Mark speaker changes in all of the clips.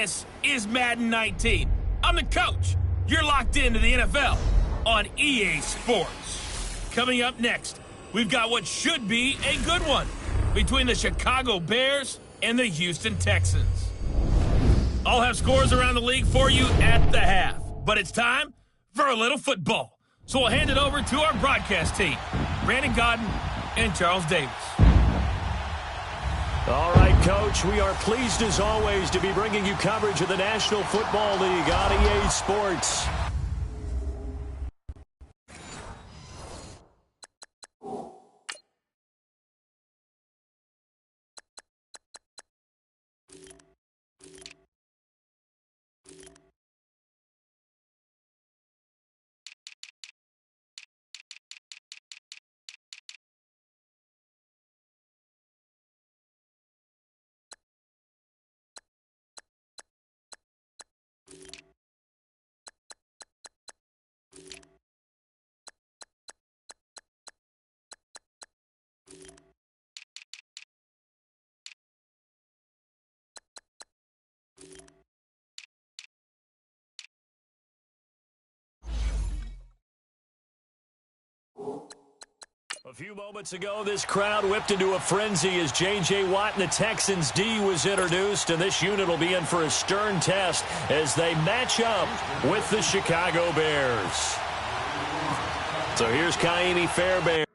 Speaker 1: This is Madden 19. I'm the coach. You're locked into the NFL on EA Sports. Coming up next, we've got what should be a good one between the Chicago Bears and the Houston Texans. I'll have scores around the league for you at the half, but it's time for a little football. So we'll hand it over to our broadcast team, Brandon Godden and Charles Davis.
Speaker 2: All right, Coach, we are pleased as always to be bringing you coverage of the National Football League on EA Sports. A few moments ago, this crowd whipped into a frenzy as J.J. Watt and the Texans' D was introduced, and this unit will be in for a stern test as they match up with the Chicago Bears. So here's Kaimi Fairbairn.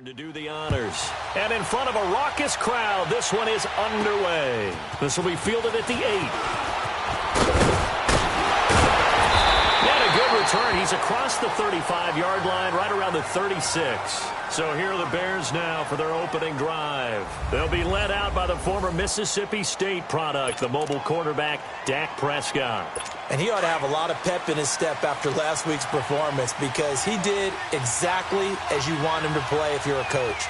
Speaker 2: To do the honors. And in front of a raucous crowd, this one is underway. This will be fielded at the 8. And a good return. He's across the 35-yard line, right around the 36. So here are the Bears now for their opening drive. They'll be led out by the former Mississippi State product, the mobile quarterback, Dak Prescott.
Speaker 3: And he ought to have a lot of pep in his step after last week's performance because he did exactly as you want him to play if you're a coach.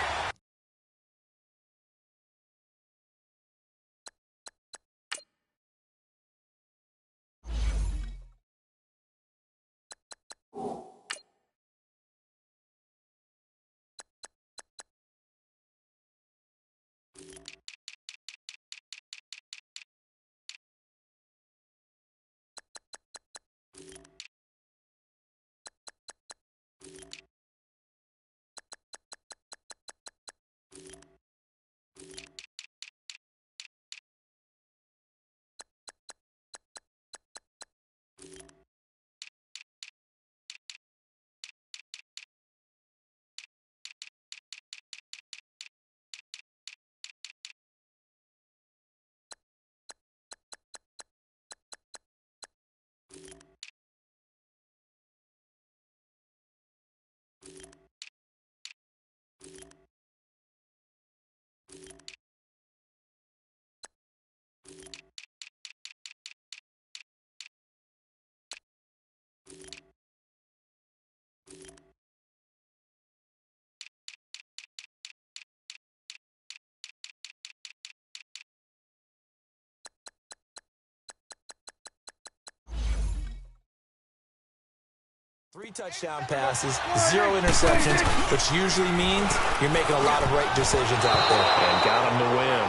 Speaker 3: Three touchdown passes, 0 interceptions, which usually means you're making a lot of right decisions out there.
Speaker 2: And got him to win.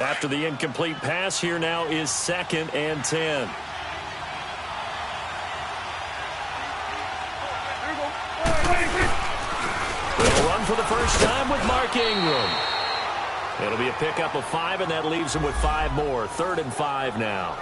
Speaker 2: After the incomplete pass, here now is 2nd and 10. They'll run for the first time with Mark Ingram. It'll be a pickup of 5, and that leaves him with 5 more. 3rd and 5 now.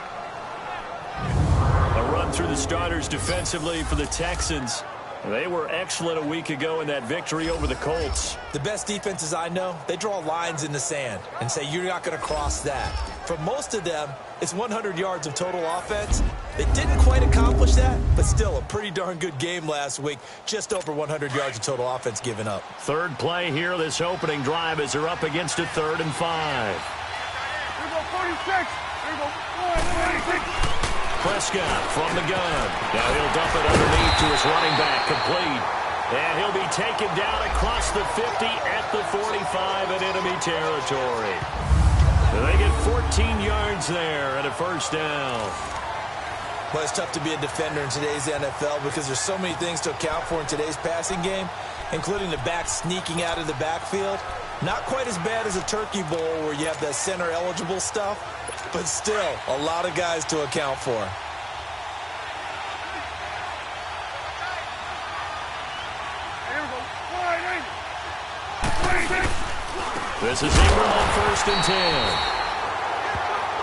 Speaker 2: A run through the starters defensively for the Texans. They were excellent a week ago in that victory over the Colts.
Speaker 3: The best defenses I know, they draw lines in the sand and say you're not going to cross that. For most of them, it's 100 yards of total offense. They didn't quite accomplish that, but still a pretty darn good game last week. Just over 100 yards of total offense given up.
Speaker 2: Third play here, this opening drive, as they're up against a 3rd and 5.
Speaker 4: Here we go, 46. Here we go, 46.
Speaker 2: Prescott from the gun. Now he'll dump it underneath to his running back, complete. And he'll be taken down across the 50 at the 45 in enemy territory. They get 14 yards there and a first down.
Speaker 3: Well, it's tough to be a defender in today's NFL because there's so many things to account for in today's passing game, including the back sneaking out of the backfield. Not quite as bad as a turkey bowl where you have that center-eligible stuff, but still a lot of guys to account for.
Speaker 2: This is Ingram on 1st and 10.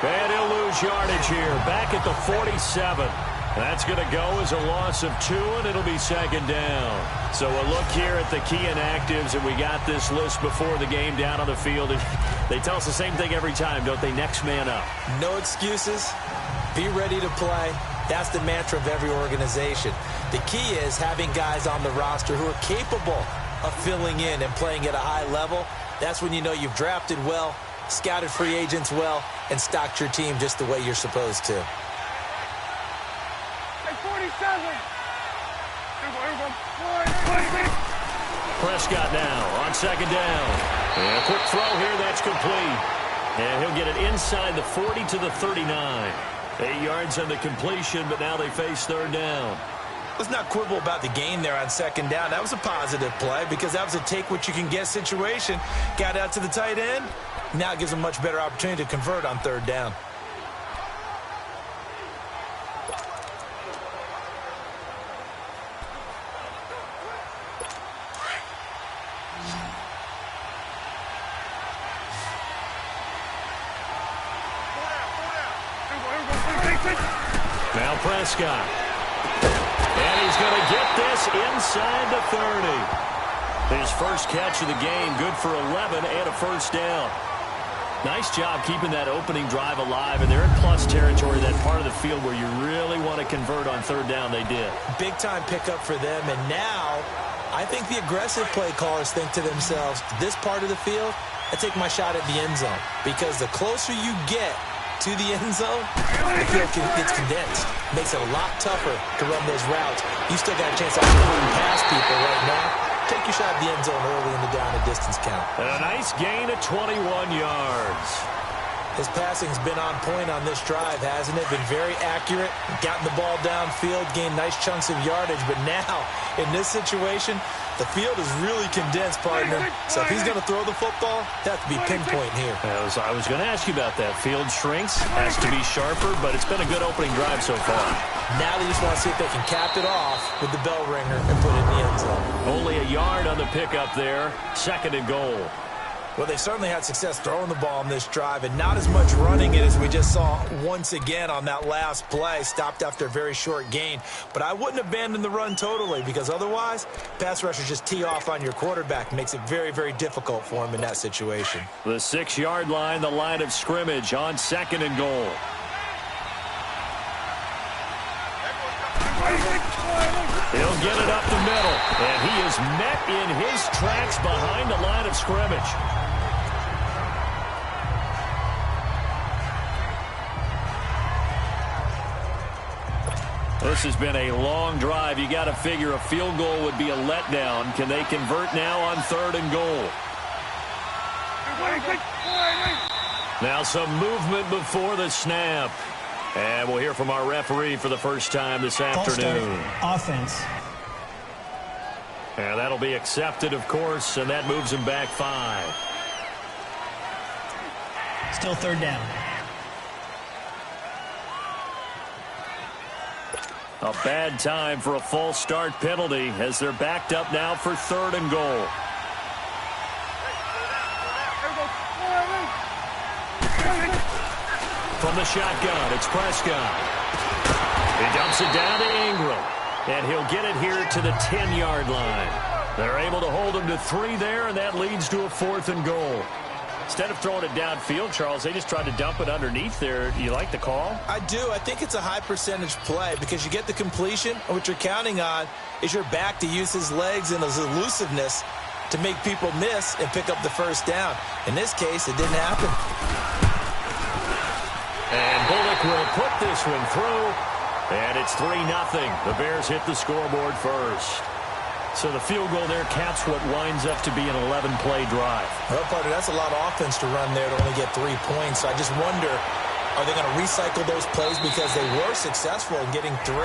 Speaker 2: And he'll lose yardage here, back at the 47. That's going to go as a loss of 2, and it'll be 2nd down. So a look here at the key inactives, and we got this list before the game down on the field. And they tell us the same thing every time, don't they? Next man up.
Speaker 3: No excuses. Be ready to play. That's the mantra of every organization. The key is having guys on the roster who are capable of filling in and playing at a high level. That's when you know you've drafted well, scouted free agents well, and stocked your team just the way you're supposed to.
Speaker 2: Prescott now on 2nd down. And a quick throw here, that's complete. And he'll get it inside the 40 to the 39. 8 yards on the completion, but now they face 3rd down.
Speaker 3: Let's not quibble about the gain there on 2nd down. That was a positive play because that was a take-what-you-can-get situation. Got out to the tight end. Now it gives them a much better opportunity to convert on 3rd down.
Speaker 2: Now Prescott. And he's going to get this inside the 30. His first catch of the game, good for 11 and a first down. Nice job keeping that opening drive alive, and they're in plus territory, that part of the field where you really want to convert on 3rd down. They did.
Speaker 3: Big-time pickup for them, and now I think the aggressive play callers think to themselves, this part of the field, I take my shot at the end zone, because the closer you get to the end zone, the field gets condensed. Makes it a lot tougher to run those routes. You still got a chance to run past people right now. Take your shot at the end zone early in the down and distance count.
Speaker 2: A nice gain of 21 yards.
Speaker 3: His passing's been on point on this drive, hasn't it? Been very accurate, gotten the ball downfield, gained nice chunks of yardage. But now, in this situation, the field is really condensed, partner. So if he's going to throw the football, that has to be pinpoint here.
Speaker 2: I was going to ask you about that. Field shrinks, has to be sharper, but it's been a good opening drive so far.
Speaker 3: Now they just want to see if they can cap it off with the bell ringer and put it in the end zone.
Speaker 2: Only a yard on the pickup there. 2nd and goal.
Speaker 3: Well, they certainly had success throwing the ball on this drive, and not as much running it as we just saw once again on that last play. Stopped after a very short gain. But I wouldn't abandon the run totally, because otherwise, pass rushers just tee off on your quarterback. Makes it very, very difficult for him in that situation.
Speaker 2: The 6-yard line, the line of scrimmage on 2nd and goal. He'll get it up the middle, and he is met in his tracks behind the line of scrimmage. This has been a long drive. You got to figure a field goal would be a letdown. Can they convert now on 3rd and goal? Now some movement before the snap. And we'll hear from our referee for the first time this afternoon.
Speaker 5: Offense.
Speaker 2: And that'll be accepted, of course, and that moves him back 5.
Speaker 5: Still 3rd down.
Speaker 2: A bad time for a false start penalty as they're backed up now for 3rd and goal. From the shotgun, it's Prescott. He dumps it down to Ingram. And he'll get it here to the 10-yard line. They're able to hold him to 3 there, and that leads to a 4th and goal. Instead of throwing it downfield, Charles, they just tried to dump it underneath there. Do you like the call?
Speaker 3: I do. I think it's a high-percentage play because you get the completion, and what you're counting on is your back to use his legs and his elusiveness to make people miss and pick up the first down. In this case, it didn't happen.
Speaker 2: And Bullock will put this one through, and it's 3-0. The Bears hit the scoreboard first. So the field goal there caps what winds up to be an 11-play drive.
Speaker 3: Well, partner, that's a lot of offense to run there to only get 3 points. So I just wonder, are they going to recycle those plays because they were successful in getting 3?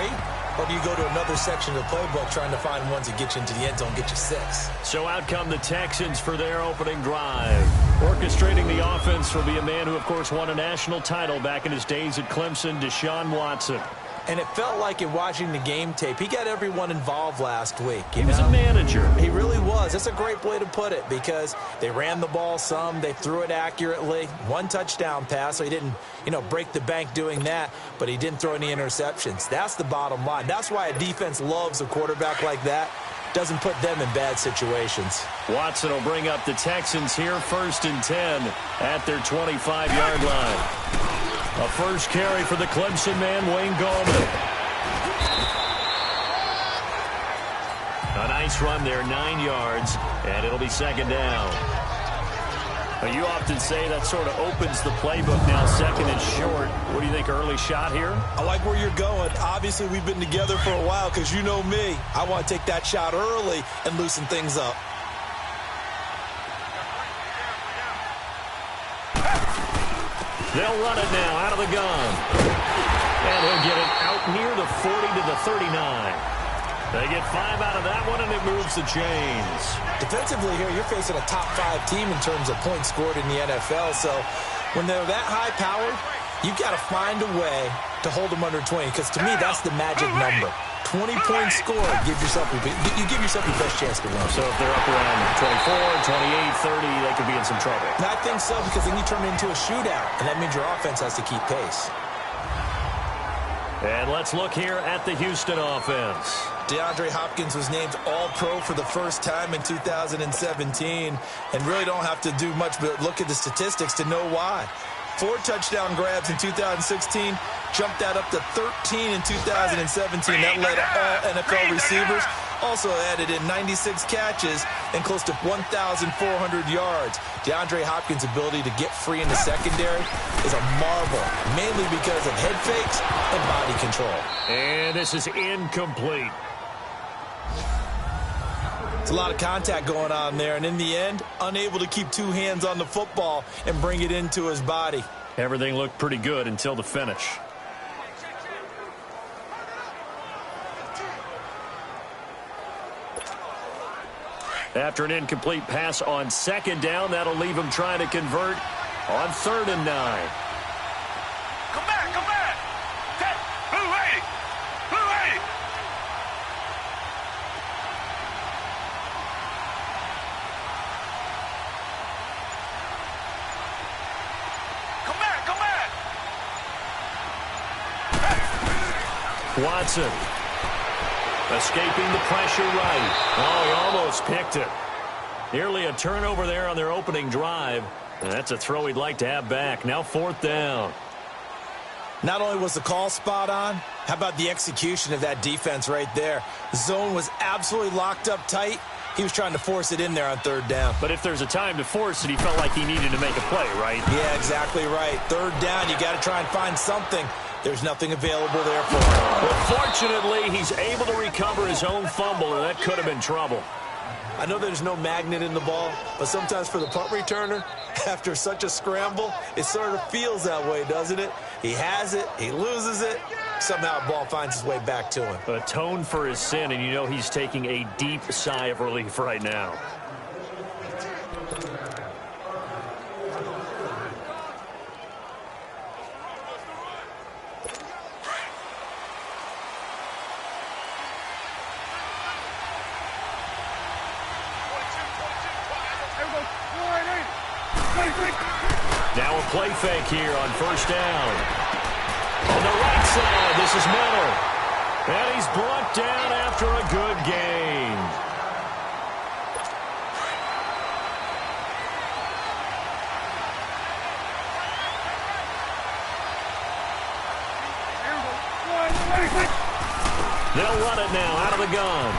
Speaker 3: Or do you go to another section of the playbook trying to find ones that get you into the end zone, get you 6?
Speaker 2: So out come the Texans for their opening drive. Orchestrating the offense will be a man who, of course, won a national title back in his days at Clemson, Deshaun Watson.
Speaker 3: And it felt like in watching the game tape, he got everyone involved last week.
Speaker 2: He was a manager.
Speaker 3: He really was. That's a great way to put it because they ran the ball some. They threw it accurately. 1 touchdown pass, so he didn't, break the bank doing that, but he didn't throw any interceptions. That's the bottom line. That's why a defense loves a quarterback like that. Doesn't put them in bad situations.
Speaker 2: Watson will bring up the Texans here, 1st and 10 at their 25-yard line. A first carry for the Clemson man, Wayne Gallman. A nice run there, 9 yards, and it'll be 2nd down. Now, you often say that sort of opens the playbook now, 2nd and short. What do you think, early shot here?
Speaker 3: I like where you're going. Obviously, we've been together for a while because you know me. I want to take that shot early and loosen things up.
Speaker 2: They'll run it now out of the gun. And he'll get it out near the 40 to the 39. They get 5 out of that one, and it moves the chains.
Speaker 3: Defensively here, you're facing a top 5 team in terms of points scored in the NFL. So when they're that high-powered, you've got to find a way to hold them under 20. Because to me, that's the magic number. 20 points scored, you give yourself your best chance to win.
Speaker 2: So if they're up around 24, 28, 30, they could be in some trouble.
Speaker 3: And I think so because then you turn it into a shootout, and that means your offense has to keep pace.
Speaker 2: And let's look here at the Houston offense.
Speaker 3: DeAndre Hopkins was named All-Pro for the first time in 2017, and really don't have to do much but look at the statistics to know why. 4 touchdown grabs in 2016, jumped that up to 13 in 2017. That led all NFL receivers. Also added in 96 catches and close to 1,400 yards. DeAndre Hopkins' ability to get free in the secondary is a marvel, mainly because of head fakes and body control.
Speaker 2: And this is incomplete.
Speaker 3: It's a lot of contact going on there, and in the end, unable to keep 2 hands on the football and bring it into his body.
Speaker 2: Everything looked pretty good until the finish. After an incomplete pass on 2nd down, that'll leave him trying to convert on 3rd and 9.
Speaker 4: Come back, come back. Okay. Blue lady. Blue lady. Come back, come back.
Speaker 2: Watson escaping the pressure right. Oh, he almost picked it. Nearly a turnover there on their opening drive. And that's a throw he'd like to have back. Now 4th down.
Speaker 3: Not only was the call spot on, how about the execution of that defense right there? The zone was absolutely locked up tight. He was trying to force it in there on 3rd down.
Speaker 2: But if there's a time to force it, he felt like he needed to make a play, right?
Speaker 3: Yeah, exactly right. 3rd down, you got to try and find something. There's nothing available there for him.
Speaker 2: But fortunately, he's able to recover his own fumble, and that could have been trouble.
Speaker 3: I know there's no magnet in the ball, but sometimes for the punt returner, after such a scramble, it sort of feels that way, doesn't it? He has it, he loses it, somehow the ball finds its way back to him.
Speaker 2: Atone for his sin, and you know he's taking a deep sigh of relief right now. Now a play fake here on 1st down. On the right side, this is Miller. And he's brought down after a good gain. They'll run it now out of the gun.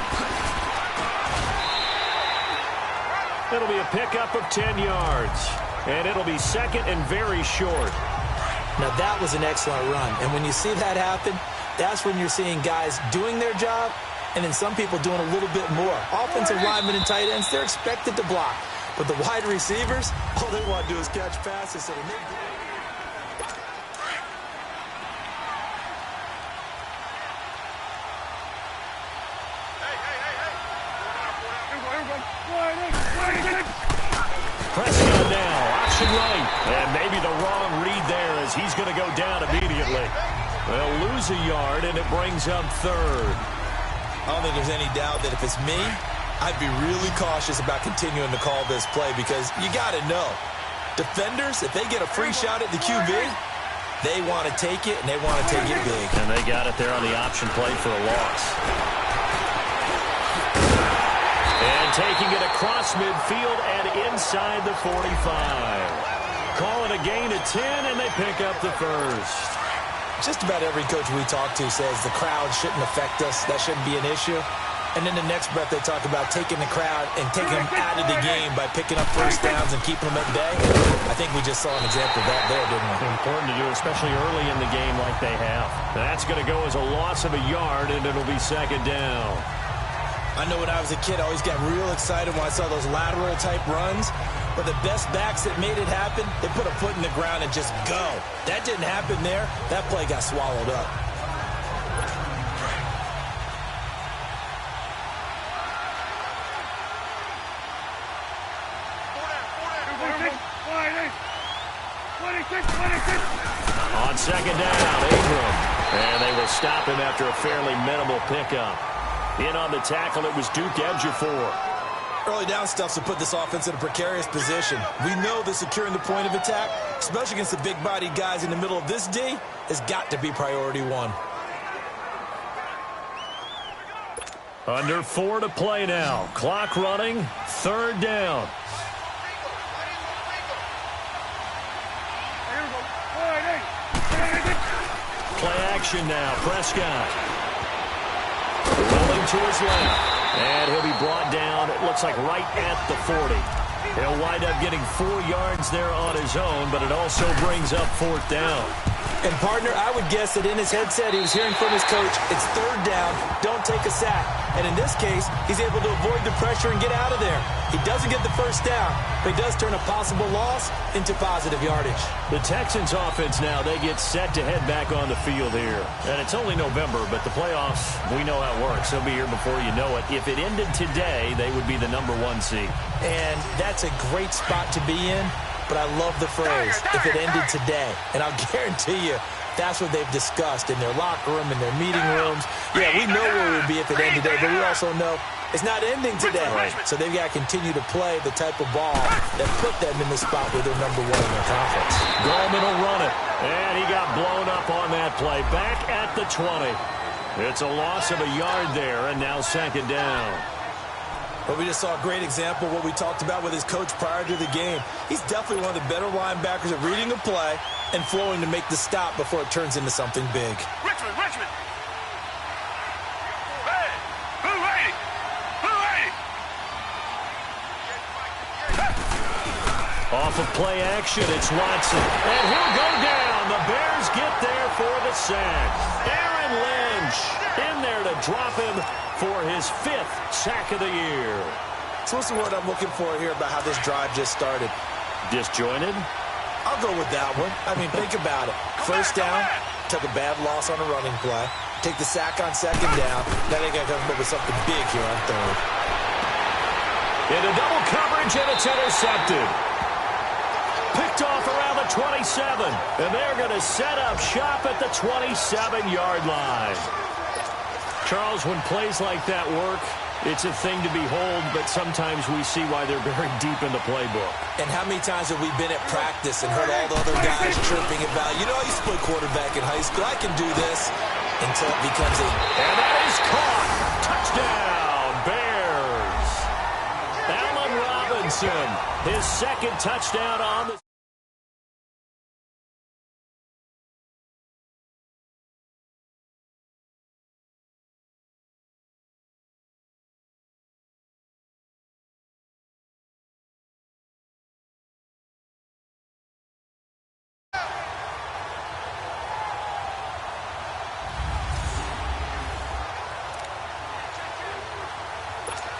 Speaker 2: It'll be a pickup of 10 yards. And it'll be second and very short.
Speaker 3: Now, that was an excellent run. And when you see that happen, that's when you're seeing guys doing their job and then some people doing a little bit more. Offensive linemen and tight ends, they're expected to block. But the wide receivers, all they want to do is catch passes. So
Speaker 2: Prescott now, option right. And maybe the wrong read there as he's going to go down immediately. They'll lose a yard, and it brings up third.
Speaker 3: I don't think there's any doubt that if it's me, I'd be really cautious about continuing to call this play because you got to know, defenders, if they get a free shot at the QB, they want to take it, and they want to take it big.
Speaker 2: And they got it there on the option play for a loss. And taking it across midfield and inside the 45. Call it a gain of 10, and they pick up the first.
Speaker 3: Just about every coach we talk to says the crowd shouldn't affect us. That shouldn't be an issue. And then the next breath they talk about taking the crowd and taking them out of the game by picking up first downs and keeping them at bay. I think we just saw an example of that there, didn't we?
Speaker 2: Important to do, especially early in the game like they have. That's going to go as a loss of a yard, and it'll be second down.
Speaker 3: I know when I was a kid, I always got real excited when I saw those lateral-type runs. But the best backs that made it happen, they put a foot in the ground and just go. That didn't happen there. That play got swallowed up.
Speaker 2: On second down, Abram. And they will stop him after a fairly minimal pickup. In on the tackle, it was Duke Ejiofor.
Speaker 3: Early down stuff to put this offense in a precarious position. We know that securing the point of attack, especially against the big-bodied guys in the middle of this D, has got to be priority one.
Speaker 2: Under 4 to play now. Clock running. Third down. Play action now. Prescott. Rolling to his left. And he'll be brought down, it looks like right at the 40. He'll wind up getting 4 yards there on his own, but it also brings up fourth down.
Speaker 3: And, partner, I would guess that in his headset he was hearing from his coach, it's third down, don't take a sack. And in this case, he's able to avoid the pressure and get out of there. He doesn't get the first down, but he does turn a possible loss into positive yardage.
Speaker 2: The Texans offense now, they get set to head back on the field here. And it's only November, but the playoffs, we know how it works. They'll be here before you know it. If it ended today, they would be the #1 seed.
Speaker 3: And that's a great spot to be in. But I love the phrase, if it ended today. And I'll guarantee you, that's what they've discussed in their locker room, in their meeting rooms. Yeah, we know where it would be if it ended today, but we also know it's not ending today. So they've got to continue to play the type of ball that put them in the spot where they're #1 in their conference.
Speaker 2: Goldman will run it. And he got blown up on that play. Back at the 20. It's a loss of a yard there, and now second down.
Speaker 3: But we just saw a great example of what we talked about with his coach prior to the game. He's definitely one of the better linebackers at reading a play and flowing to make the stop before it turns into something big.
Speaker 4: Richmond! Hey! Blue 80! Blue 80!
Speaker 2: Off of play action, it's Watson. And he'll go down. The Bears get there for the sack. Aaron Lynch in there to drop him for his 5th sack of the year.
Speaker 3: So what's the word I'm looking for here about how this drive just started?
Speaker 2: Disjointed?
Speaker 3: I'll go with that one. I mean, think about it. First down, took a bad loss on a running play. Take the sack on second down. Now they got to come up with something big here on third.
Speaker 2: Into double coverage, and it's intercepted. Picked off around the 27. And they're going to set up shop at the 27-yard line. Charles, when plays like that work, it's a thing to behold, but sometimes we see why they're very deep in the playbook.
Speaker 3: And how many times have we been at practice and heard all the other guys chirping about, you know, I used to play quarterback in high school. I can do this. until it becomes a...
Speaker 2: And that is caught. Touchdown, Bears. Allen Robinson, his second touchdown on the...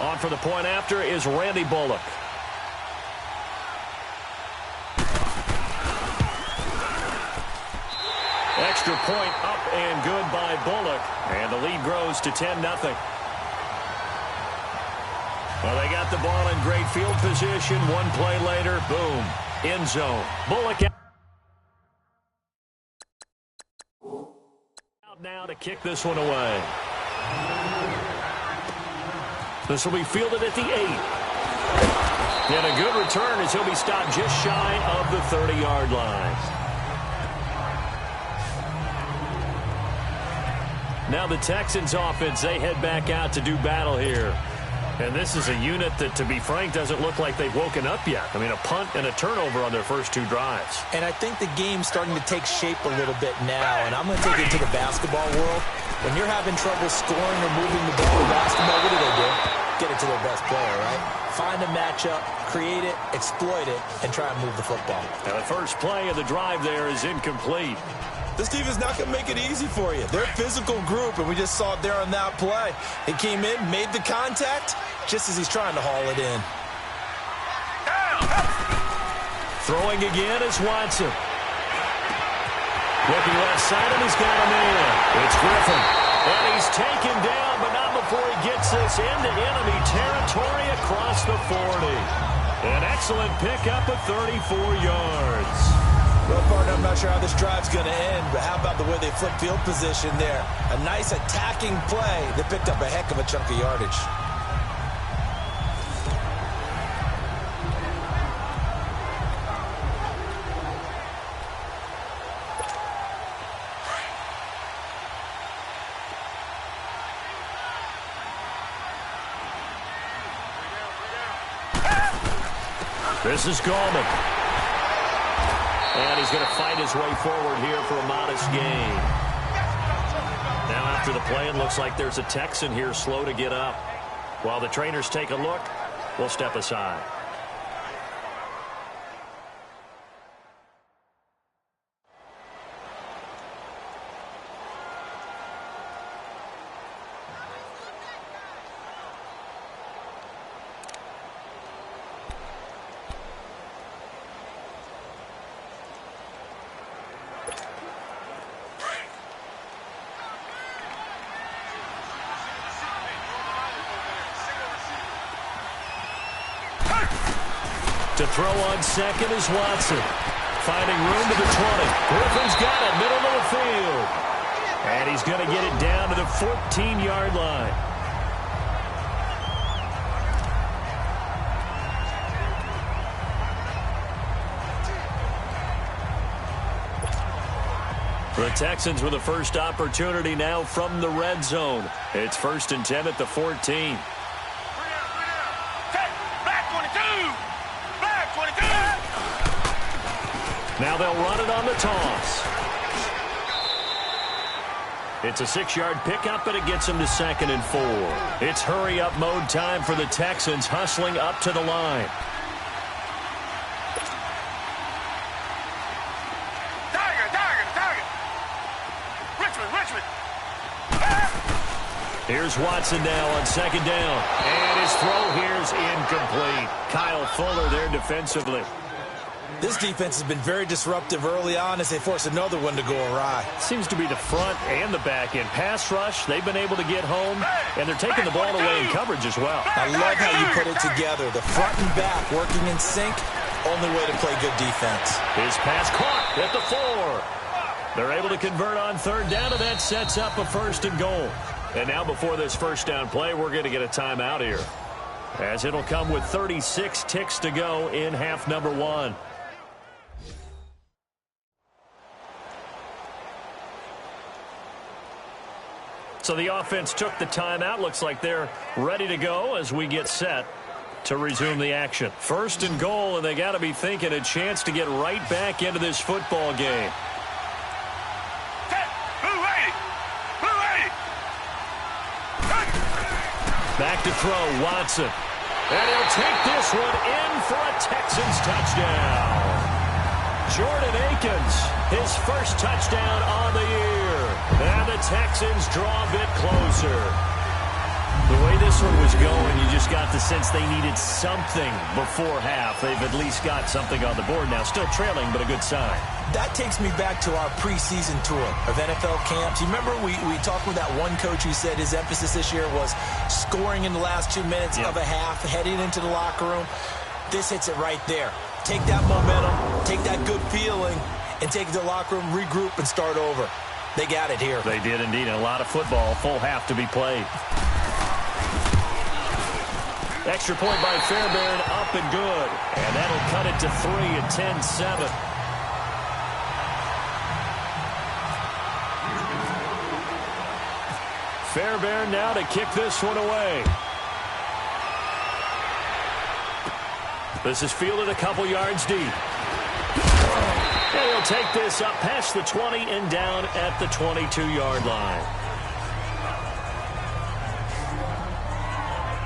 Speaker 2: On for the point after is Randy Bullock. Extra point up and good by Bullock. And the lead grows to 10-0. Well, they got the ball in great field position. One play later, boom, end zone. Bullock out now to kick this one away. This will be fielded at the 8. And a good return as he'll be stopped just shy of the 30-yard line. Now the Texans offense, they head back out to do battle here. And this is a unit that, to be frank, doesn't look like they've woken up yet. I mean, a punt and a turnover on their first two drives.
Speaker 3: And I think the game's starting to take shape a little bit now. And I'm going to take it to the basketball world. When you're having trouble scoring or moving the ball in basketball, what do? Get it to their best player, right? Find a matchup, create it, exploit it, and try and move the football.
Speaker 2: Now the first play of the drive there is incomplete.
Speaker 3: This defense not going to make it easy for you. They're a physical group, and we just saw it there on that play. He came in, made the contact, just as he's trying to haul it in.
Speaker 2: Throwing again is Watson. Looking left side, and he's got him in. It's Griffin. And he's taken down, but not before he gets this into enemy territory across the 40. An excellent pickup of 34 yards.
Speaker 3: Well, partner, I'm not sure how this drive's going to end, but how about the way they flip field position there? A nice attacking play that picked up a heck of a chunk of yardage.
Speaker 2: This is Gallman. And he's going to fight his way forward here for a modest gain. Now after the play, it looks like there's a Texan here slow to get up. While the trainers take a look, we'll step aside. To throw on second is Watson. Finding room to the 20. Griffin's got it, middle of the field. And he's going to get it down to the 14-yard line. The Texans with the first opportunity now from the red zone. It's 1st and 10 at the 14. Now they'll run it on the toss. It's a 6-yard pickup, and it gets them to 2nd and 4. It's hurry-up mode time for the Texans, hustling up to the line.
Speaker 4: Richmond.
Speaker 2: Here's Watson now on 2nd down. And his throw here's incomplete. Kyle Fuller there defensively.
Speaker 3: This defense has been very disruptive early on as they force another one to go awry.
Speaker 2: Seems to be the front and the back end. Pass rush, they've been able to get home, and they're taking the ball away in coverage as well.
Speaker 3: I love how you put it together. The front and back working in sync, only way to play good defense.
Speaker 2: His pass caught at the 4. They're able to convert on 3rd down, and that sets up a 1st and goal. And now before this 1st down play, we're going to get a timeout here, as it'll come with 36 ticks to go in half number 1. So the offense took the timeout. Looks like they're ready to go as we get set to resume the action. First and goal, and they got to be thinking a chance to get right back into this football game. Back to throw, Watson. And he'll take this one in for a Texans touchdown. Jordan Akins, his first touchdown on the year. And the Texans draw a bit closer. The way this one was going, you just got the sense they needed something before half. They've at least got something on the board now. Still trailing, but a good sign.
Speaker 3: That takes me back to our preseason tour of NFL camps. You remember we talked with that one coach who said his emphasis this year was scoring in the last 2 minutes of a half, heading into the locker room. This hits it right there. Take that momentum, take that good feeling, and take it to the locker room, regroup, and start over. They got it here.
Speaker 2: They did indeed. A lot of football, full half to be played. Extra point by Fairbairn, up and good. And that'll cut it to 3 at 10-7. Fairbairn now to kick this one away. This is fielded a couple yards deep. And he'll take this up past the 20 and down at the 22-yard line.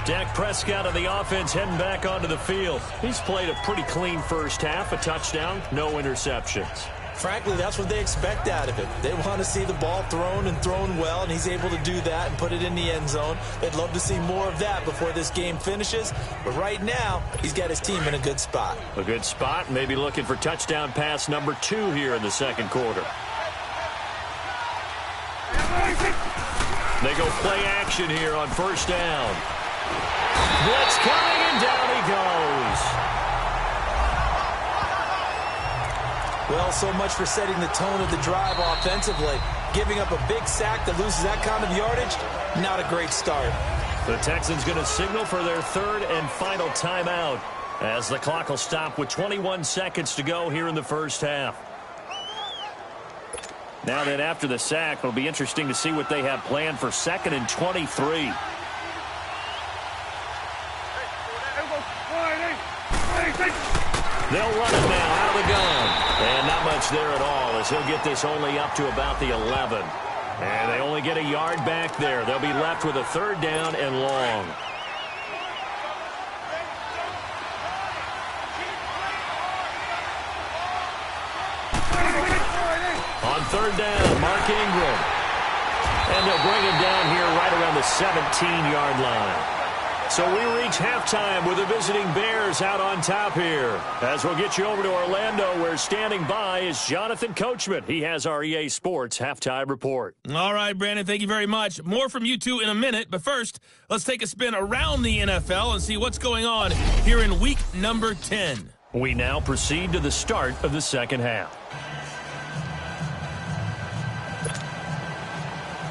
Speaker 2: Dak Prescott of the offense heading back onto the field. He's played a pretty clean first half, a touchdown, no interceptions.
Speaker 3: Frankly, that's what they expect out of him. They want to see the ball thrown and thrown well, and he's able to do that and put it in the end zone. They'd love to see more of that before this game finishes. But right now, he's got his team in a good spot.
Speaker 2: A good spot, maybe looking for touchdown pass number 2 here in the second quarter. They go play action here on first down. Blitz coming, and down he goes.
Speaker 3: Well, so much for setting the tone of the drive offensively. Giving up a big sack that loses that kind of yardage, not a great start.
Speaker 2: The Texans going to signal for their third and final timeout as the clock will stop with 21 seconds to go here in the first half. Now then, after the sack, it'll be interesting to see what they have planned for 2nd and 23. They'll run it now out of the gun. And not much there at all as he'll get this only up to about the 11. And they only get a yard back there. They'll be left with a 3rd down and long. On 3rd down, Mark Ingram. And they'll bring him down here right around the 17-yard line. So we reach halftime with the visiting Bears out on top here. As we'll get you over to Orlando, where standing by is Jonathan Coachman. He has our EA Sports halftime report.
Speaker 1: All right, Brandon, thank you very much. More from you two in a minute, but first, let's take a spin around the NFL and see what's going on here in week number 10.
Speaker 2: We now proceed to the start of the second half.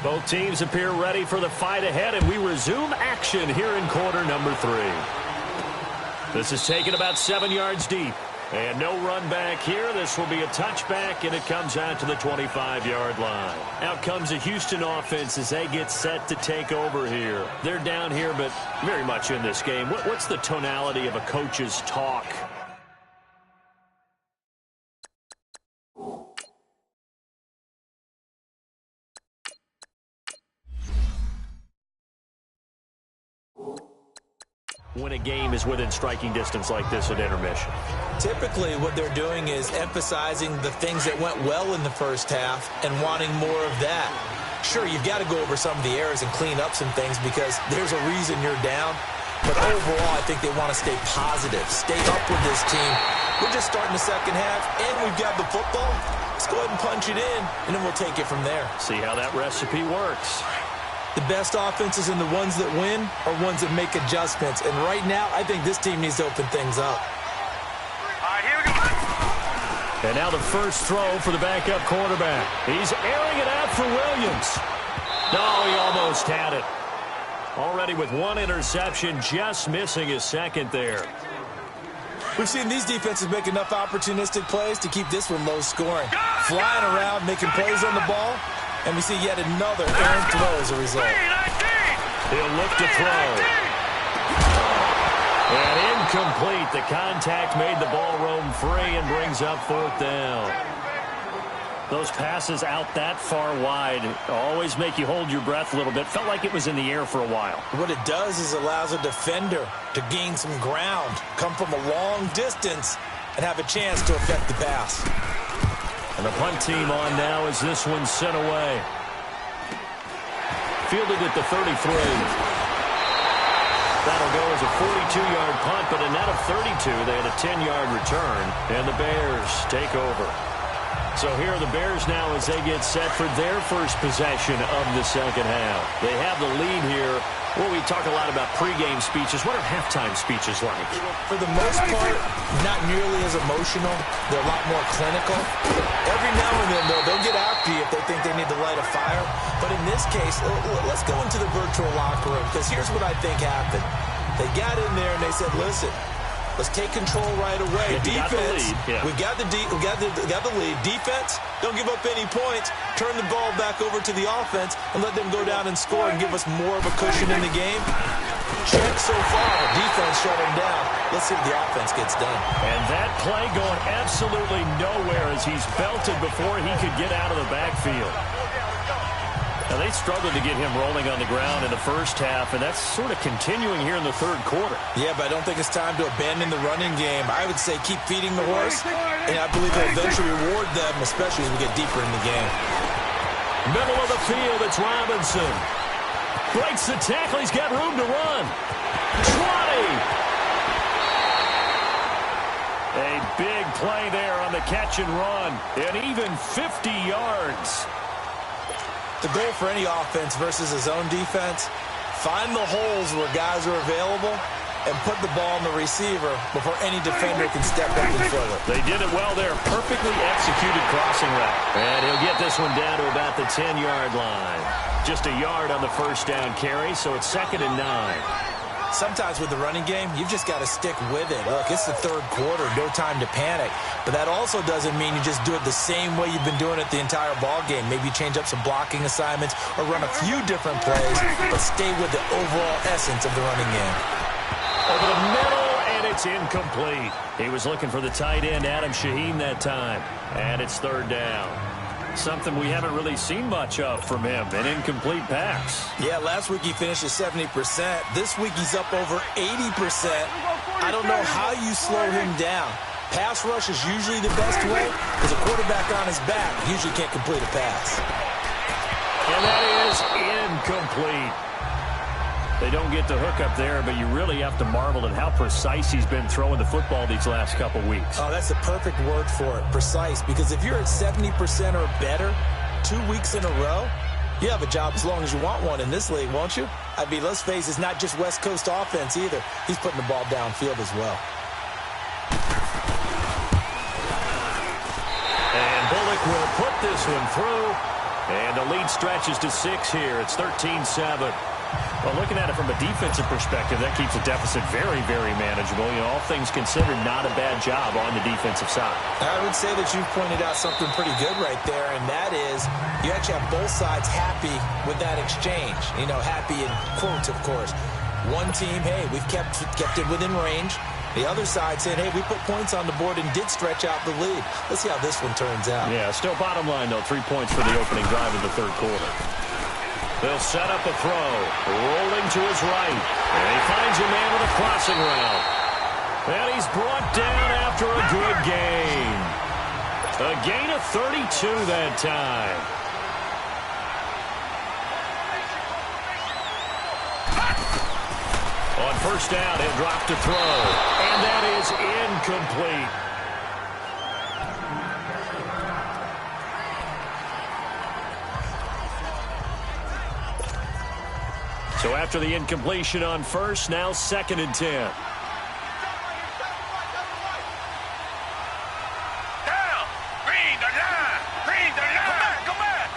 Speaker 2: Both teams appear ready for the fight ahead, and we resume action here in quarter number 3. This is taken about 7 yards deep. And no run back here. This will be a touchback, and it comes out to the 25-yard line. Out comes the Houston offense as they get set to take over here. They're down here, but very much in this game. What's the tonality of a coach's talk? When a game is within striking distance like this at intermission?
Speaker 3: Typically, what they're doing is emphasizing the things that went well in the first half and wanting more of that. Sure, you've got to go over some of the errors and clean up some things because there's a reason you're down. But overall, I think they want to stay positive, stay up with this team. We're just starting the second half, and we've got the football. Let's go ahead and punch it in, and then we'll take it from there.
Speaker 2: See how that recipe works.
Speaker 3: The best offenses and the ones that win are ones that make adjustments. And right now, I think this team needs to open things up.
Speaker 4: All right, here we go.
Speaker 2: And now the first throw for the backup quarterback. He's airing it out for Williams. No, he almost had it. Already with 1 interception, just missing his 2nd there.
Speaker 3: We've seen these defenses make enough opportunistic plays to keep this one low scoring. Flying around, making plays on the ball. And we see yet another errant throw as a result.
Speaker 2: He'll look to throw. And incomplete. The contact made the ball roam free and brings up 4th down. Those passes out that far wide always make you hold your breath a little bit. Felt like it was in the air for a while.
Speaker 3: What it does is allows a defender to gain some ground, come from a long distance, and have a chance to affect the pass.
Speaker 2: And the punt team on now as this one's sent away. Fielded at the 33. That'll go as a 42-yard punt, but a net of 32. They had a 10-yard return, and the Bears take over. So here are the Bears now as they get set for their first possession of the second half. They have the lead here. Well, we talk a lot about pregame speeches. What are halftime speeches like?
Speaker 3: For the most part, not nearly as emotional. They're a lot more clinical. Every now and then, though, they'll get after you if they think they need to light a fire. But in this case, let's go into the virtual locker room, because here's what I think happened. They got in there and they said, listen, let's take control right away. Defense, we got the lead. Defense, don't give up any points. Turn the ball back over to the offense and let them go down and score and give us more of a cushion in the game. Check so far. Defense shut him down. Let's see if the offense gets done.
Speaker 2: And that play going absolutely nowhere as he's belted before he could get out of the backfield. Now, they struggled to get him rolling on the ground in the first half, and that's sort of continuing here in the third quarter.
Speaker 3: Yeah, but I don't think it's time to abandon the running game. I would say keep feeding the horse, and I believe they'll eventually reward them, especially as we get deeper in the game.
Speaker 2: Middle of the field, it's Robinson. Breaks the tackle, he's got room to run. 20! A big play there on the catch and run, and even 50 yards.
Speaker 3: The goal for any offense versus his own defense, find the holes where guys are available and put the ball on the receiver before any defender can step up and fill it.
Speaker 2: They did it well there. Perfectly executed crossing route. And he'll get this one down to about the 10-yard line. Just a yard on the first down carry, so it's 2nd and 9.
Speaker 3: Sometimes with the running game, you've just got to stick with it. Look, it's the third quarter, no time to panic. But that also doesn't mean you just do it the same way you've been doing it the entire ball game. Maybe change up some blocking assignments or run a few different plays, but stay with the overall essence of the running game.
Speaker 2: Over the middle, and it's incomplete. He was looking for the tight end, Adam Shaheen, that time. And it's 3rd down. Something we haven't really seen much of from him, an incomplete pass.
Speaker 3: Yeah, last week he finished at 70%. This week he's up over 80%. I don't know how you slow him down. Pass rush is usually the best way because a quarterback on his back usually can't complete a pass.
Speaker 2: And that is incomplete. They don't get the hook up there, but you really have to marvel at how precise he's been throwing the football these last couple weeks.
Speaker 3: Oh, that's the perfect word for it, precise, because if you're at 70% or better 2 weeks in a row, you have a job as long as you want one in this league, won't you? I mean, let's face it, it's not just West Coast offense either. He's putting the ball downfield as well.
Speaker 2: And Bullock will put this one through, and the lead stretches to 6 here. It's 13-7. Well, looking at it from a defensive perspective, that keeps the deficit very, very manageable. You know, all things considered, not a bad job on the defensive side.
Speaker 3: I would say that you've pointed out something pretty good right there, and that is you actually have both sides happy with that exchange. You know, happy in quotes, of course. One team, hey, we've kept it within range. The other side saying, hey, we put points on the board and did stretch out the lead. Let's see how this one turns out.
Speaker 2: Yeah, still bottom line, though, 3 points for the opening drive in the third quarter. They'll set up a throw, rolling to his right, and he finds a man with a crossing route. And he's brought down after a good gain. A gain of 32 that time. On first down, he'll drop to throw, and that is incomplete. So after the incompletion on first, now 2nd and 10.
Speaker 4: Down. Green the line. Green the line. Come back.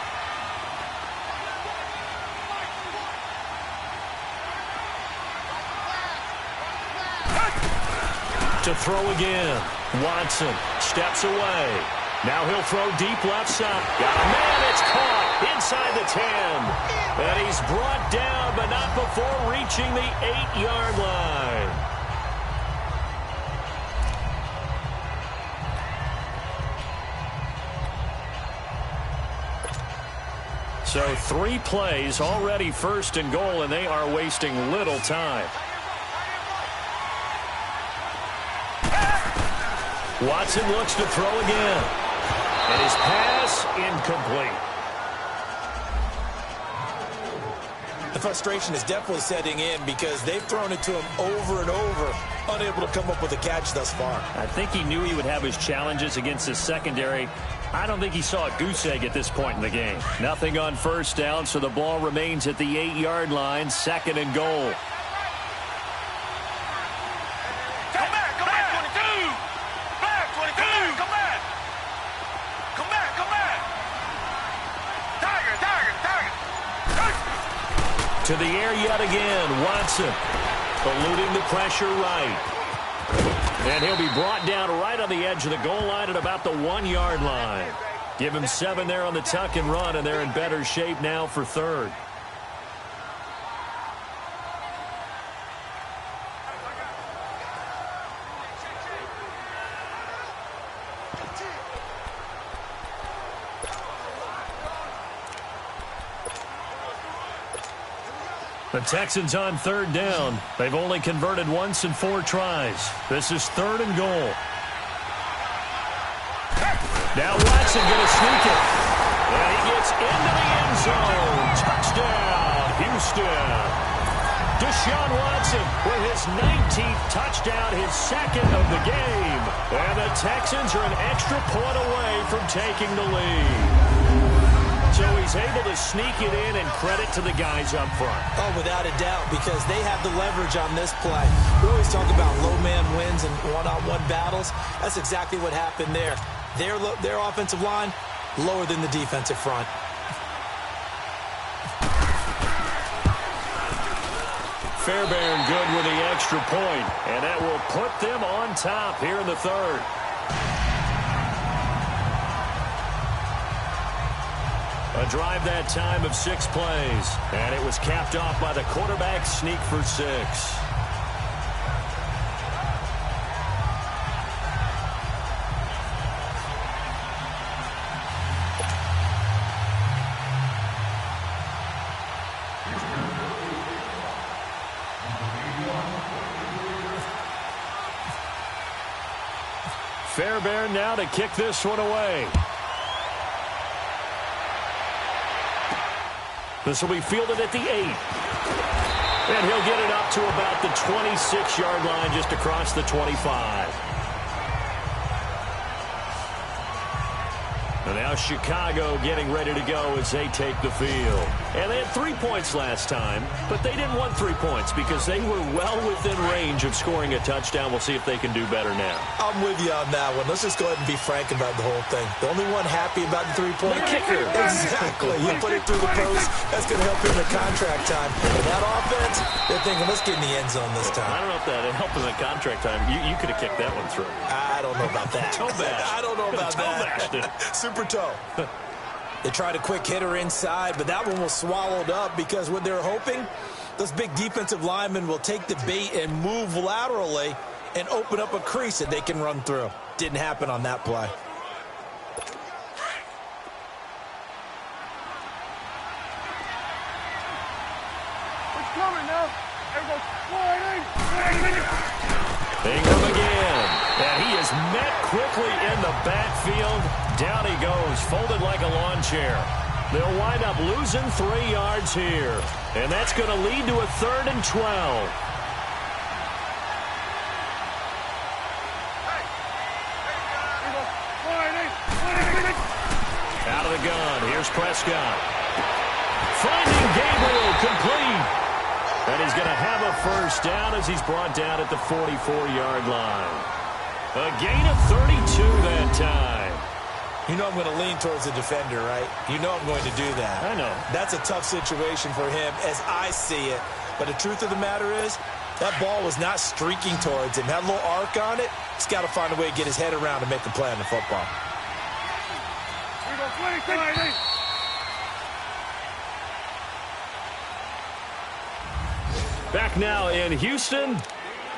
Speaker 2: To throw again. Watson steps away. Now he'll throw deep left side. Got a man. It's caught inside the 10. And he's brought down, but not before reaching the 8-yard line. So 3 plays, already 1st and goal, and they are wasting little time. Watson looks to throw again. And his pass incomplete.
Speaker 3: The frustration is definitely setting in because they've thrown it to him over and over, unable to come up with a catch thus far.
Speaker 2: I think he knew he would have his challenges against his secondary. I don't think he saw a goose egg at this point in the game. Nothing on 1st down, so the ball remains at the 8-yard line, 2nd and goal. To the air yet again, Watson eluding the pressure right. And he'll be brought down right on the edge of the goal line at about the 1-yard line. Give him 7 there on the tuck and run, and they're in better shape now for 3rd. The Texans on 3rd down. They've only converted once in 4 tries. This is 3rd and goal. Now Watson going to sneak it. And he gets into the end zone. Touchdown, Houston. Deshaun Watson with his 19th touchdown, his 2nd of the game. And the Texans are an extra point away from taking the lead. So he's able to sneak it in, and credit to the guys up front.
Speaker 3: Oh, without a doubt, because they have the leverage on this play. We always talk about low man wins and one-on-one battles. That's exactly what happened there. Their offensive line, lower than the defensive front.
Speaker 2: Fairbairn good with the extra point, and that will put them on top here in the 3rd. A drive that time of 6 plays, and it was capped off by the quarterback sneak for 6. Fairbairn now to kick this one away. This will be fielded at the 8. And he'll get it up to about the 26-yard line, just across the 25. And now Chicago getting ready to go as they take the field. And they had 3 points last time, but they didn't want 3 points because they were well within range of scoring a touchdown. We'll see if they can do better now.
Speaker 3: I'm with you on that one. Let's just go ahead and be frank about the whole thing. The only one happy about the 3-point
Speaker 2: kicker.
Speaker 3: Exactly. You put it through the post. That's going to help him in contract time. And that offense, they're thinking, let's get in the end zone this time.
Speaker 2: I don't know if that helped him in contract time. You could have kicked that one through.
Speaker 3: I don't know about that.
Speaker 2: Toe bash.
Speaker 3: I don't know about
Speaker 2: that.
Speaker 3: Super toe. They tried a quick hitter inside, but that one was swallowed up because what they're hoping, those big defensive linemen will take the bait and move laterally and open up a crease that they can run through. Didn't happen on that play.
Speaker 4: It's coming now. Everybody's
Speaker 2: Ingram again. And he is met quickly in the backfield. Down he goes, folded like a lawn chair. They'll wind up losing 3 yards here. And that's going to lead to a 3rd and 12. Out of the gun. Here's Prescott. Finding Gabriel complete. And he's going to have a 1st down as he's brought down at the 44-yard line. A gain of 32 that time.
Speaker 3: You know I'm going to lean towards the defender, right? You know I'm going to do that.
Speaker 2: I know.
Speaker 3: That's a tough situation for him as I see it. But the truth of the matter is, that ball was not streaking towards him. Had a little arc on it. He's got to find a way to get his head around and make a play on the football.
Speaker 2: Back now in Houston.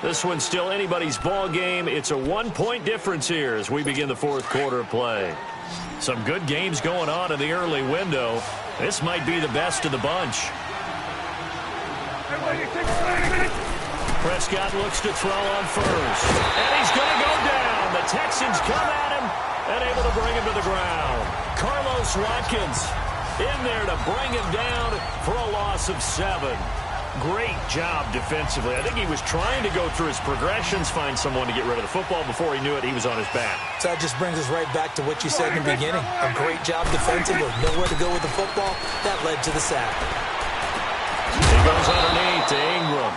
Speaker 2: This one's still anybody's ball game. It's a 1-point difference here as we begin the fourth quarter of play. Some good games going on in the early window. This might be the best of the bunch. Prescott looks to throw on first. And he's going to go down. The Texans come at him and able to bring him to the ground. Carlos Watkins in there to bring him down for a loss of 7. Great job defensively. I think he was trying to go through his progressions, find someone to get rid of the football. Before he knew it, he was on his back.
Speaker 3: So that just brings us right back to what you said in the beginning. A great job defensively. Nowhere to go with the football. That led to the sack.
Speaker 2: He goes underneath to Ingram.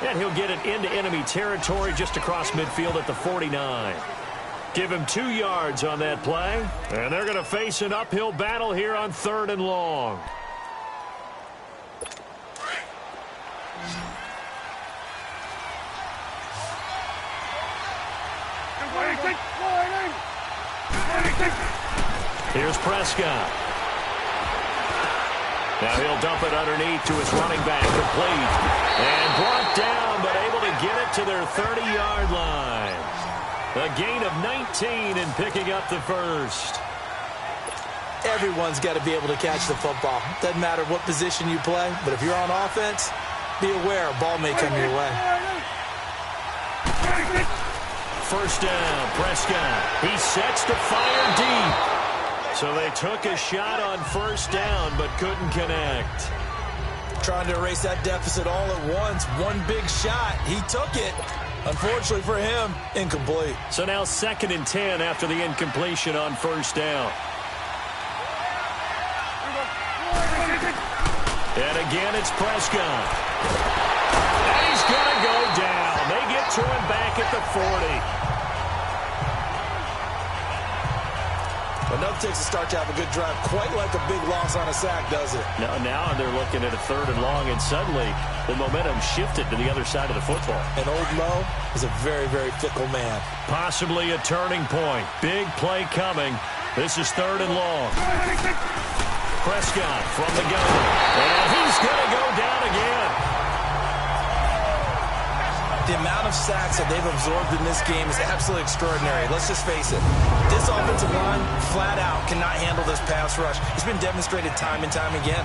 Speaker 2: And he'll get it into enemy territory just across midfield at the 49. Give him 2 yards on that play. And they're going to face an uphill battle here on 3rd and long. Here's Prescott. Now he'll dump it underneath to his running back, complete. And brought down, but able to get it to their 30-yard line. A gain of 19 and picking up the first.
Speaker 3: Everyone's got to be able to catch the football. Doesn't matter what position you play, but if you're on offense, be aware a ball may come your way.
Speaker 2: First down, Prescott. He sets to fire deep. So they took a shot on first down, but couldn't connect.
Speaker 3: Trying to erase that deficit all at once. One big shot. He took it. Unfortunately for him, incomplete.
Speaker 2: So now 2nd and 10 after the incompletion on first down. And again, it's Prescott. And he's going to go down. They get to him back at the 40.
Speaker 3: But nothing takes a start to have a good drive, quite like a big loss on a sack, does it?
Speaker 2: Now they're looking at a 3rd and long, and suddenly the momentum shifted to the other side of the football.
Speaker 3: And Old Mo is a very, very fickle man.
Speaker 2: Possibly a turning point. Big play coming. This is 3rd and long. Prescott from the gun. And he's going to go down again.
Speaker 3: The amount of sacks that they've absorbed in this game is absolutely extraordinary. Let's just face it. This offensive line, flat out, cannot handle this pass rush. It's been demonstrated time and time again.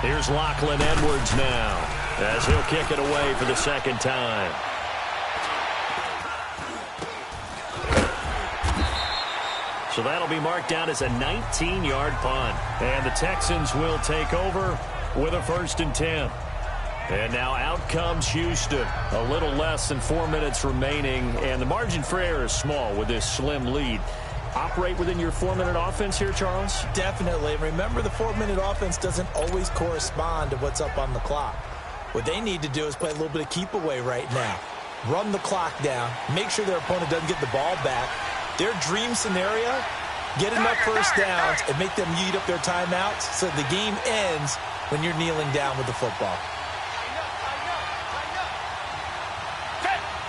Speaker 2: Here's Lachlan Edwards now, as he'll kick it away for the 2nd time. So that'll be marked down as a 19-yard punt. And the Texans will take over with a 1st and 10. And now out comes Houston. A little less than 4 minutes remaining. And the margin for error is small with this slim lead. Operate within your 4-minute offense here, Charles?
Speaker 3: Definitely. Remember, the 4-minute offense doesn't always correspond to what's up on the clock. What they need to do is play a little bit of keep away right now. Run the clock down. Make sure their opponent doesn't get the ball back. Their dream scenario, get enough first downs and make them eat up their timeouts so the game ends when you're kneeling down with the football.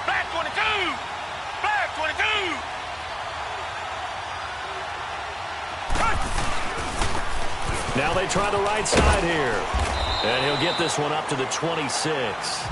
Speaker 4: Flag 22! Flag 22!
Speaker 2: Now they try the right side here. And he'll get this one up to the 26.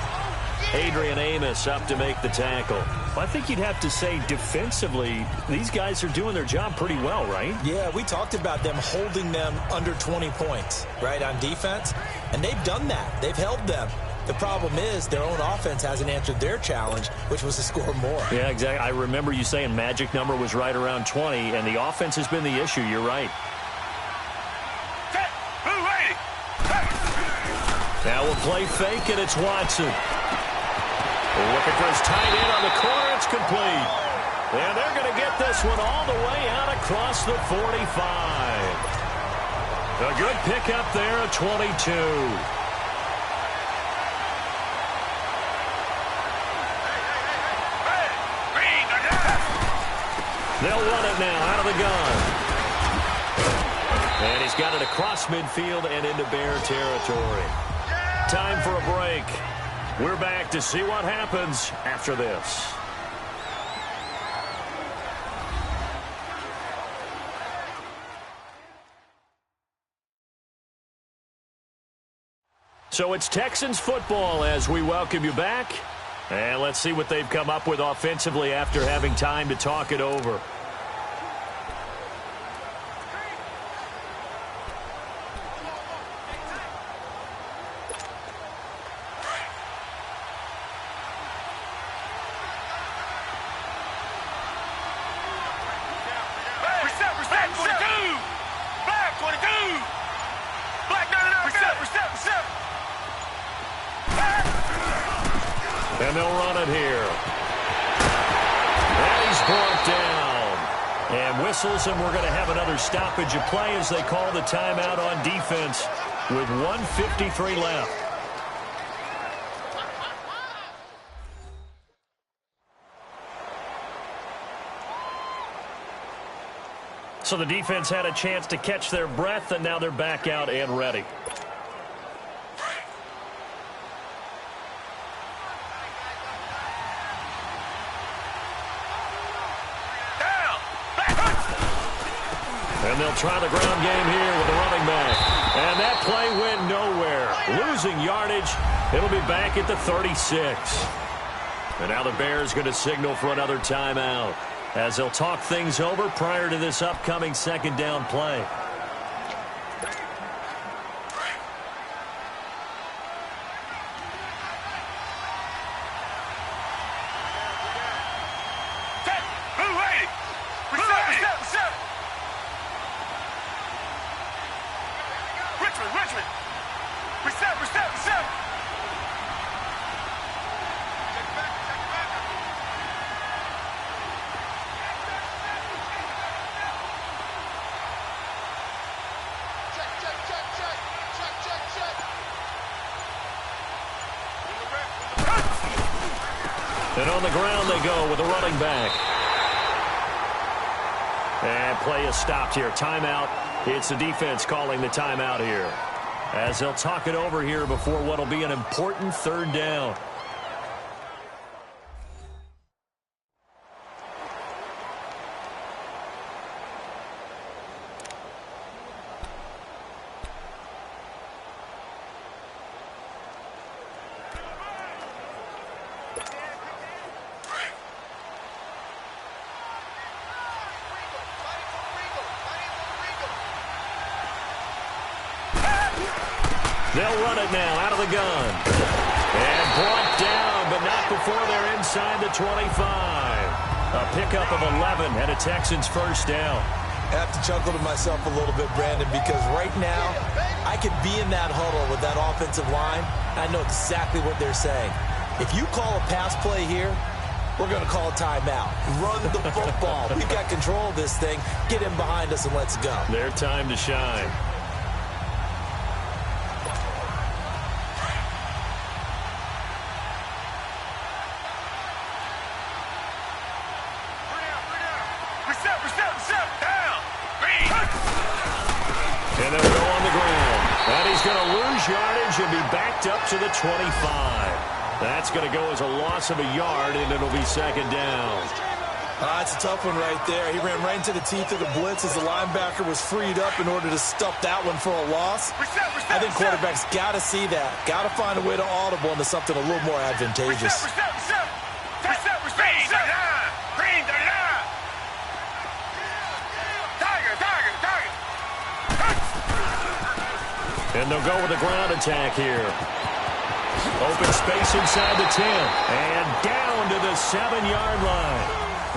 Speaker 2: Adrian Amos up to make the tackle. Well, I think you'd have to say defensively, these guys are doing their job pretty well, right?
Speaker 3: Yeah, we talked about them holding them under 20 points, right, on defense. And they've done that. They've held them. The problem is their own offense hasn't answered their challenge, which was to score more.
Speaker 2: Yeah, exactly. I remember you saying magic number was right around 20, and the offense has been the issue. You're right. Now we'll play fake, and it's Watson. Looking for his tight end on the corner. It's complete. And they're going to get this one all the way out across the 45. A good pickup there at 22. They'll run it now out of the gun. And he's got it across midfield and into Bear territory. Time for a break. We're back to see what happens after this. So it's Texans football as we welcome you back. And let's see what they've come up with offensively after having time to talk it over. And they'll run it here. And he's brought down. And whistles, and we're going to have another stoppage of play as they call the timeout on defense with 1:53 left. So the defense had a chance to catch their breath, and now they're back out and ready. And they'll try the ground game here with the running back. And that play went nowhere. Losing yardage. It'll be back at the 36. And now the Bears going to signal for another timeout as they'll talk things over prior to this upcoming second down play. And on the ground they go with the running back. And play is stopped here. Timeout. It's the defense calling the timeout here, as they'll talk it over here before what will be an important third down. They'll run it now out of the gun. And brought down, but not before they're inside the 25. A pickup of 11 and a Texans first down.
Speaker 3: I have to chuckle to myself a little bit, Brandon, because right now I could be in that huddle with that offensive line. I know exactly what they're saying. If you call a pass play here, we're going to call a timeout. Run the football. We've got control of this thing. Get him behind us and let's go.
Speaker 2: Their time to shine. And they'll go on the ground. And he's going to lose yardage and be backed up to the 25. That's going to go as a loss of a yard, and it'll be second down.
Speaker 3: That's a tough one right there. He ran right into the teeth of the blitz as the linebacker was freed up in order to stuff that one for a loss. I think quarterbacks got to see that. Got to find a way to audible into something a little more advantageous.
Speaker 2: And they'll go with a ground attack here. Open space inside the 10. And down to the 7-yard line.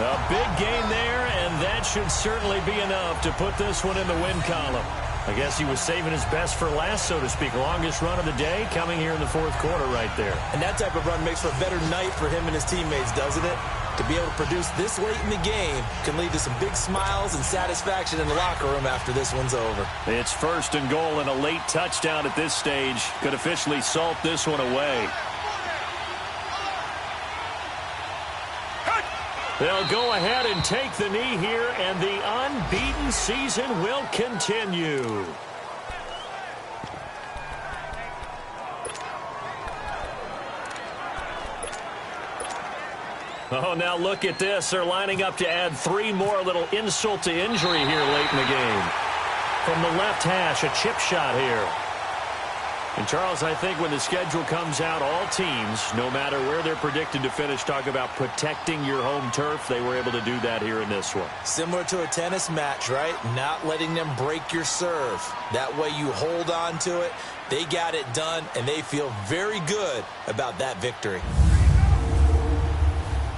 Speaker 2: A big gain there, and that should certainly be enough to put this one in the win column. I guess he was saving his best for last, so to speak. Longest run of the day coming here in the fourth quarter right there.
Speaker 3: And that type of run makes for a better night for him and his teammates, doesn't it? To be able to produce this late in the game can lead to some big smiles and satisfaction in the locker room after this one's over.
Speaker 2: It's first and goal, and a late touchdown at this stage could officially salt this one away. They'll go ahead and take the knee here, and the unbeaten season will continue. Oh, now look at this. They're lining up to add 3 more, little insult to injury here late in the game. From the left hash, a chip shot here. And, Charles, I think when the schedule comes out, all teams, no matter where they're predicted to finish, talk about protecting your home turf. They were able to do that here in this one.
Speaker 3: Similar to a tennis match, right? Not letting them break your serve. That way you hold on to it. They got it done, and they feel very good about that victory.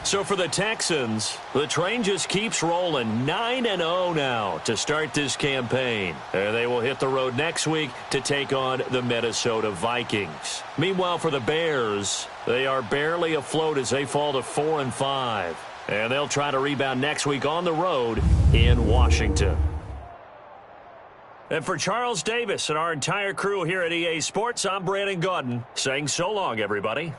Speaker 2: So for the Texans, the train just keeps rolling. 9-0 now to start this campaign. They will hit the road next week to take on the Minnesota Vikings. Meanwhile, for the Bears, they are barely afloat as they fall to 4-5. And they'll try to rebound next week on the road in Washington. And for Charles Davis and our entire crew here at EA Sports, I'm Brandon Gaudin saying so long, everybody.